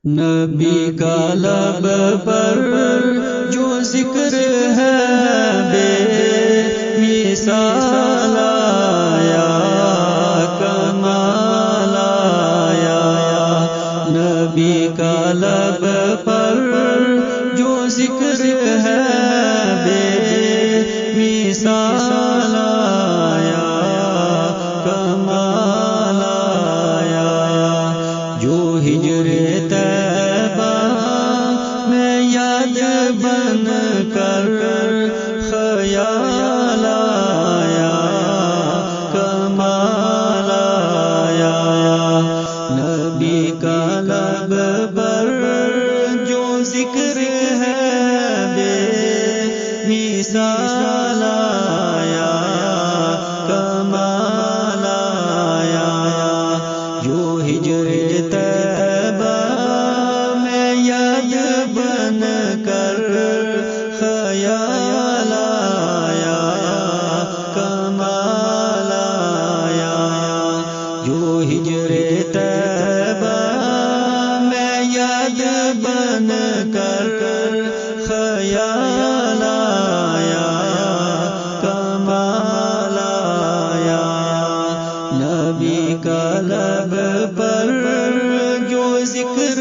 نبی کا لب پر جو ذکر ہے بے مثال آیا، کمال آیا۔ نبی کا لب پر جو ذکر ہے بے مثال آیا، کمال آیا۔ جو ہجر طیبہ میں یاد بن کر خیال آیا، کمال آیا۔ نبی کا لب پر جو ذکر ہے بے مثال آیا، کمال آیا۔ جو ہجر طیبہ میں یاد بن کر خیال آیا، کمال آیا۔ جو ہجر طیبہ میں یاد بن کر خیال آیا، کمال آیا۔ نبی کا لب پر جو ذکر